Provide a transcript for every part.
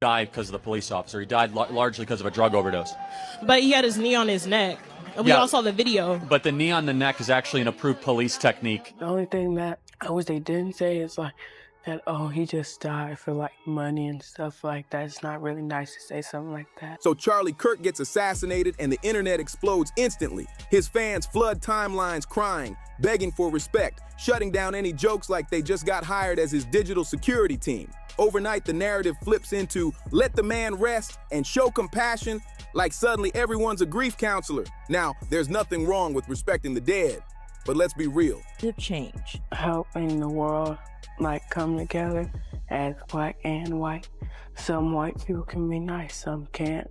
Died because of the police officer. He died largely because of a drug overdose. But he had his knee on his neck. And we all saw the video. But the knee on the neck is actually an approved police technique. The only thing that I wish they didn't say is like that, oh, he just died for like money and stuff like that. It's not really nice to say something like that. So Charlie Kirk gets assassinated and the internet explodes instantly. His fans flood timelines crying, begging for respect, shutting down any jokes like they just got hired as his digital security team. Overnight, the narrative flips into let the man rest and show compassion, like suddenly everyone's a grief counselor. Now, there's nothing wrong with respecting the dead, but let's be real. Change. Helping the world like come together as black and white. Some white people can be nice, some can't.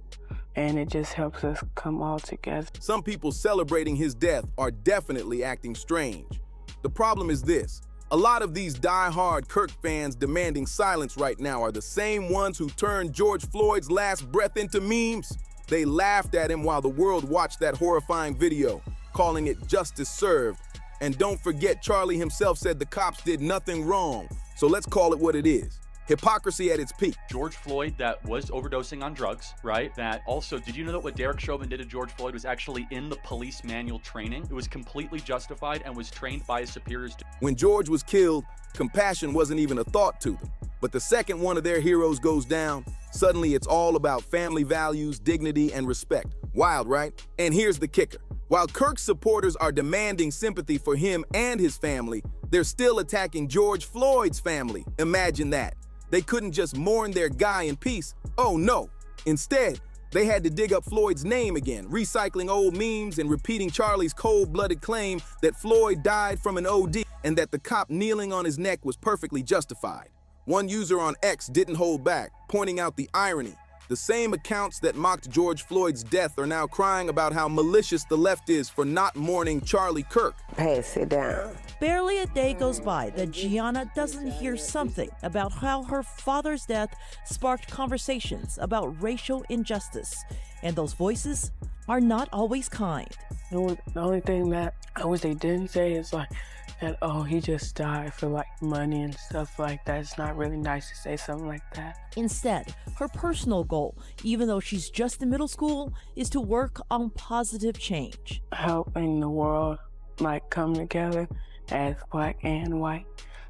And it just helps us come all together. Some people celebrating his death are definitely acting strange. The problem is this. A lot of these die-hard Kirk fans demanding silence right now are the same ones who turned George Floyd's last breath into memes. They laughed at him while the world watched that horrifying video, calling it justice served. And don't forget, Charlie himself said the cops did nothing wrong. So let's call it what it is. Hypocrisy at its peak. George Floyd that was overdosing on drugs, right? That also, did you know that what Derek Chauvin did to George Floyd was actually in the police manual training? It was completely justified and was trained by his superiors. When George was killed, compassion wasn't even a thought to them. But the second one of their heroes goes down, suddenly it's all about family values, dignity, and respect. Wild, right? And here's the kicker. While Kirk's supporters are demanding sympathy for him and his family, they're still attacking George Floyd's family. Imagine that. They couldn't just mourn their guy in peace. Oh no. Instead, they had to dig up Floyd's name again, recycling old memes and repeating Charlie's cold-blooded claim that Floyd died from an OD and that the cop kneeling on his neck was perfectly justified. One user on X didn't hold back, pointing out the irony. The same accounts that mocked George Floyd's death are now crying about how malicious the left is for not mourning Charlie Kirk. Pass it down. Barely a day goes by that Gianna doesn't hear something about how her father's death sparked conversations about racial injustice. And those voices are not always kind. The only thing that I wish they didn't say is like that, oh, he just died for like money and stuff like that. It's not really nice to say something like that. Instead, her personal goal, even though she's just in middle school, is to work on positive change. Helping the world like come together as black and white.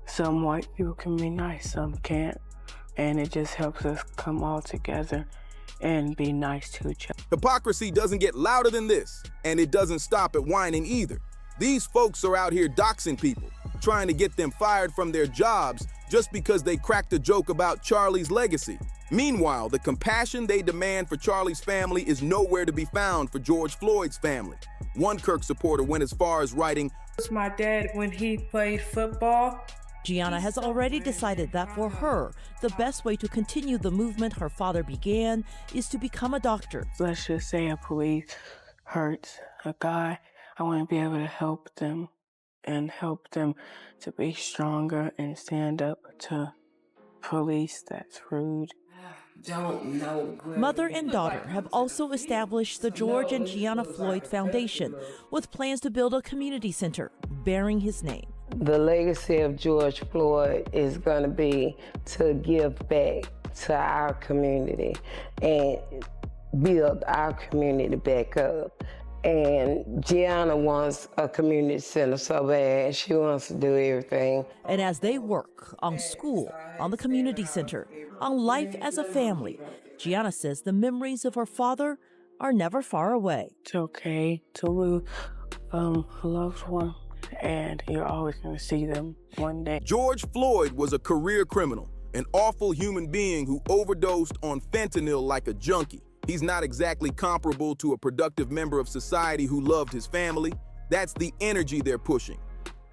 Some white people can be nice, some can't. And it just helps us come all together and be nice to each other. Hypocrisy doesn't get louder than this, and it doesn't stop at whining either. These folks are out here doxing people, trying to get them fired from their jobs just because they cracked a joke about Charlie's legacy. Meanwhile, the compassion they demand for Charlie's family is nowhere to be found for George Floyd's family. One Kirk supporter went as far as writing, "It was my dad when he played football." Gianna has already decided that for her, the best way to continue the movement her father began is to become a doctor. Let's just say a police hurts a guy. I want to be able to help them and help them to be stronger and stand up to police that's rude. Mother and daughter have also established the George and Gianna Floyd Foundation with plans to build a community center bearing his name. The legacy of George Floyd is going to be to give back to our community and build our community back up. And Gianna wants a community center so bad. She wants to do everything. And as they work on school, on the community center, on life as a family, Gianna says the memories of her father are never far away. It's okay to lose a loved one, and you're always going to see them one day. George Floyd was a career criminal, an awful human being who overdosed on fentanyl like a junkie. He's not exactly comparable to a productive member of society who loved his family. That's the energy they're pushing.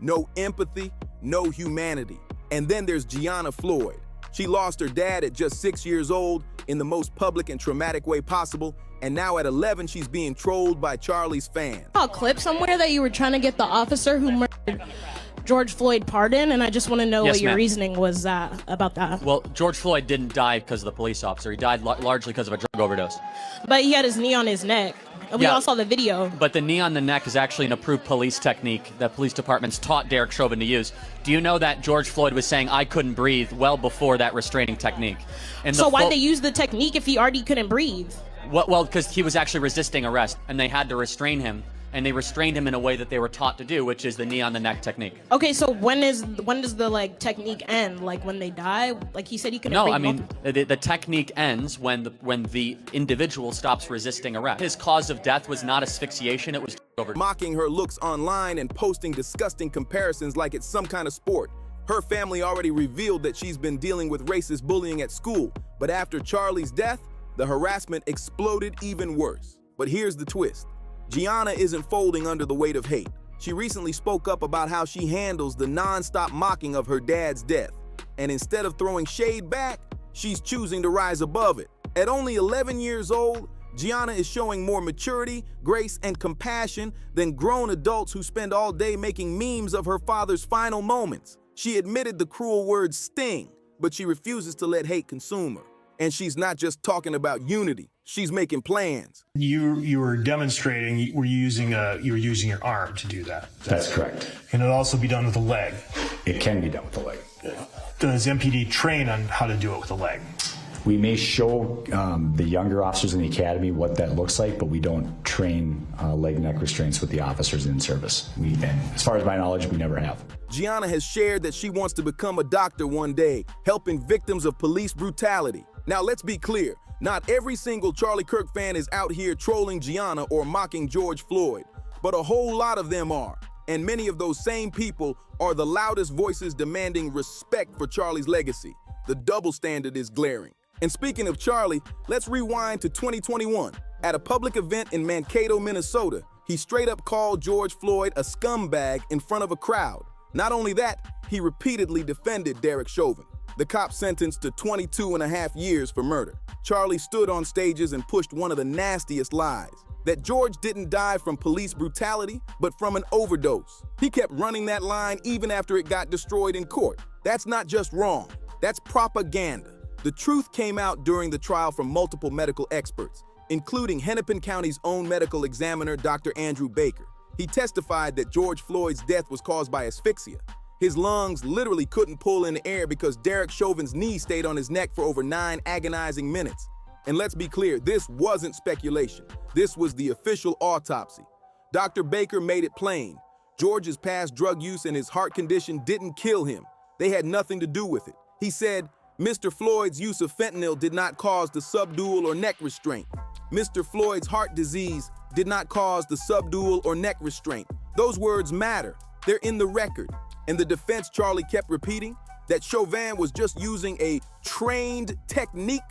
No empathy, no humanity. And then there's Gianna Floyd. She lost her dad at just 6 years old in the most public and traumatic way possible. And now at 11, she's being trolled by Charlie's fans. I saw a clip somewhere that you were trying to get the officer who murdered George Floyd pardon, and I just want to know Yes, what your ma'am. reasoning was about that. Well, George Floyd didn't die because of the police officer. He died largely because of a drug overdose. But he had his knee on his neck, and we Yeah. all saw the video. But the knee on the neck is actually an approved police technique that police departments taught Derek Chauvin to use. Do you know that George Floyd was saying, "I couldn't breathe," well before that restraining technique? And So why'd they use the technique if he already couldn't breathe? Well, because he was actually resisting arrest, and they had to restrain him. And they restrained him in a way that they were taught to do, which is the knee on the neck technique. Okay, so when does the like technique end? Like when they die? Like he said he couldn't No, breathe. I mean the technique ends when the individual stops resisting arrest. His cause of death was not asphyxiation; it was overdose. Mocking her looks online and posting disgusting comparisons like it's some kind of sport. Her family already revealed that she's been dealing with racist bullying at school, but after Charlie's death, the harassment exploded even worse. But here's the twist. Gianna isn't folding under the weight of hate. She recently spoke up about how she handles the non-stop mocking of her dad's death. And instead of throwing shade back, she's choosing to rise above it. At only 11 years old, Gianna is showing more maturity, grace, and compassion than grown adults who spend all day making memes of her father's final moments. She admitted the cruel word sting, but she refuses to let hate consume her. And she's not just talking about unity, she's making plans. You were demonstrating, you were using your arm to do that. That's correct. Can it also be done with a leg? It can be done with the leg. Does MPD train on how to do it with a leg? We may show the younger officers in the academy what that looks like, but we don't train leg neck restraints with the officers in service. And as far as my knowledge, we never have. Gianna has shared that she wants to become a doctor one day, helping victims of police brutality. Now let's be clear, not every single Charlie Kirk fan is out here trolling Gianna or mocking George Floyd, but a whole lot of them are. And many of those same people are the loudest voices demanding respect for Charlie's legacy. The double standard is glaring. And speaking of Charlie, let's rewind to 2021. At a public event in Mankato, Minnesota, he straight up called George Floyd a scumbag in front of a crowd. Not only that, he repeatedly defended Derek Chauvin. The cop sentenced to 22.5 years for murder. Charlie stood on stages and pushed one of the nastiest lies, that George didn't die from police brutality, but from an overdose. He kept running that line even after it got destroyed in court. That's not just wrong, that's propaganda. The truth came out during the trial from multiple medical experts, including Hennepin County's own medical examiner, Dr. Andrew Baker. He testified that George Floyd's death was caused by asphyxia. His lungs literally couldn't pull in the air because Derek Chauvin's knee stayed on his neck for over 9 agonizing minutes. And let's be clear, this wasn't speculation. This was the official autopsy. Dr. Baker made it plain. George's past drug use and his heart condition didn't kill him. They had nothing to do with it. He said, Mr. Floyd's use of fentanyl did not cause the subdural or neck restraint. Mr. Floyd's heart disease did not cause the subdural or neck restraint. Those words matter. They're in the record. And the defense Charlie kept repeating, that Chauvin was just using a trained technique,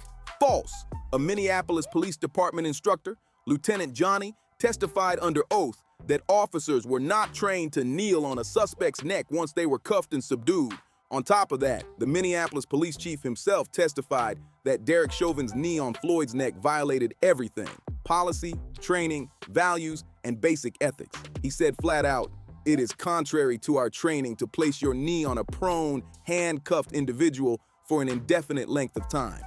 false. A Minneapolis Police Department instructor, Lieutenant Johnny, testified under oath that officers were not trained to kneel on a suspect's neck once they were cuffed and subdued. On top of that, the Minneapolis police chief himself testified that Derek Chauvin's knee on Floyd's neck violated everything: policy, training, values, and basic ethics. He said flat out, "It is contrary to our training to place your knee on a prone, handcuffed individual for an indefinite length of time."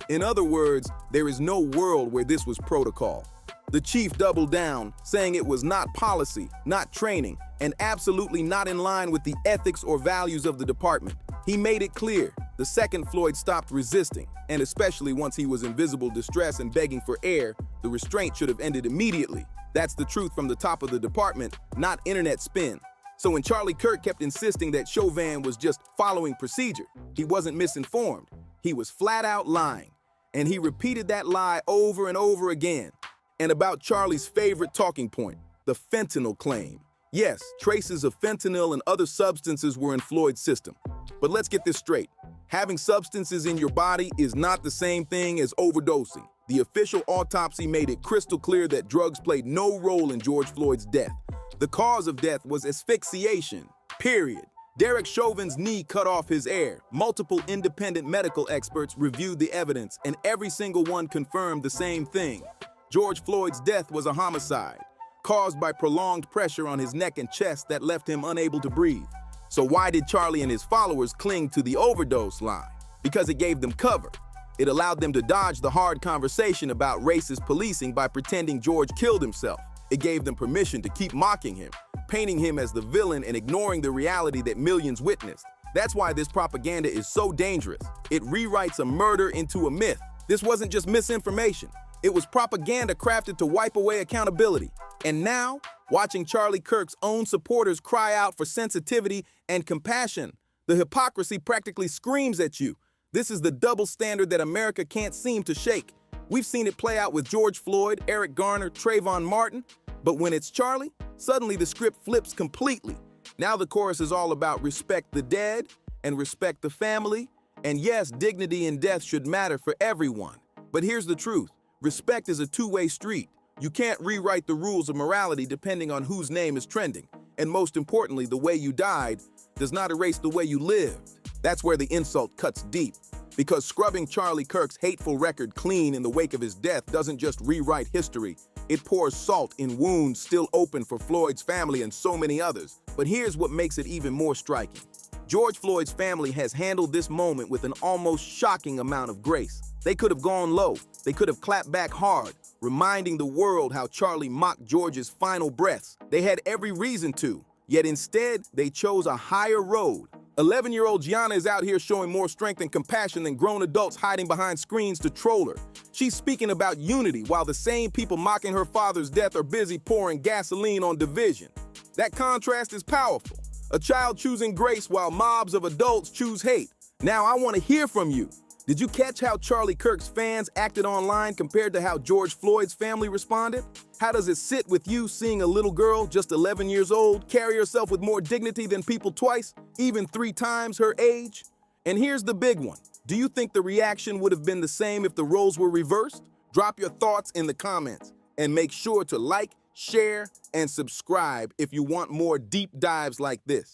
In other words, there is no world where this was protocol. The chief doubled down, saying it was not policy, not training, and absolutely not in line with the ethics or values of the department. He made it clear the second Floyd stopped resisting, and especially once he was in visible distress and begging for air, the restraint should have ended immediately. That's the truth from the top of the department, not internet spin. So when Charlie Kirk kept insisting that Chauvin was just following procedure, he wasn't misinformed. He was flat out lying. And he repeated that lie over and over again. And about Charlie's favorite talking point, the fentanyl claim. Yes, traces of fentanyl and other substances were in Floyd's system. But let's get this straight. Having substances in your body is not the same thing as overdosing. The official autopsy made it crystal clear that drugs played no role in George Floyd's death. The cause of death was asphyxiation, period. Derek Chauvin's knee cut off his air. Multiple independent medical experts reviewed the evidence, and every single one confirmed the same thing. George Floyd's death was a homicide, caused by prolonged pressure on his neck and chest that left him unable to breathe. So why did Charlie and his followers cling to the overdose line? Because it gave them cover. It allowed them to dodge the hard conversation about racist policing by pretending George killed himself. It gave them permission to keep mocking him, painting him as the villain and ignoring the reality that millions witnessed. That's why this propaganda is so dangerous. It rewrites a murder into a myth. This wasn't just misinformation. It was propaganda crafted to wipe away accountability. And now, watching Charlie Kirk's own supporters cry out for sensitivity and compassion, the hypocrisy practically screams at you. This is the double standard that America can't seem to shake. We've seen it play out with George Floyd, Eric Garner, Trayvon Martin, but when it's Charlie, suddenly the script flips completely. Now the chorus is all about respect the dead and respect the family, and yes, dignity in death should matter for everyone. But here's the truth. Respect is a two-way street. You can't rewrite the rules of morality depending on whose name is trending. And most importantly, the way you died does not erase the way you lived. That's where the insult cuts deep. Because scrubbing Charlie Kirk's hateful record clean in the wake of his death doesn't just rewrite history, it pours salt in wounds still open for Floyd's family and so many others. But here's what makes it even more striking. George Floyd's family has handled this moment with an almost shocking amount of grace. They could have gone low. They could have clapped back hard, reminding the world how Charlie mocked George's final breaths. They had every reason to, yet instead, they chose a higher road. 11-year-old Gianna is out here showing more strength and compassion than grown adults hiding behind screens to troll her. She's speaking about unity while the same people mocking her father's death are busy pouring gasoline on division. That contrast is powerful. A child choosing grace while mobs of adults choose hate. Now I want to hear from you. Did you catch how Charlie Kirk's fans acted online compared to how George Floyd's family responded? How does it sit with you seeing a little girl, just 11 years old, carry herself with more dignity than people twice, even 3 times her age? And here's the big one. Do you think the reaction would have been the same if the roles were reversed? Drop your thoughts in the comments and make sure to like, share, and subscribe if you want more deep dives like this.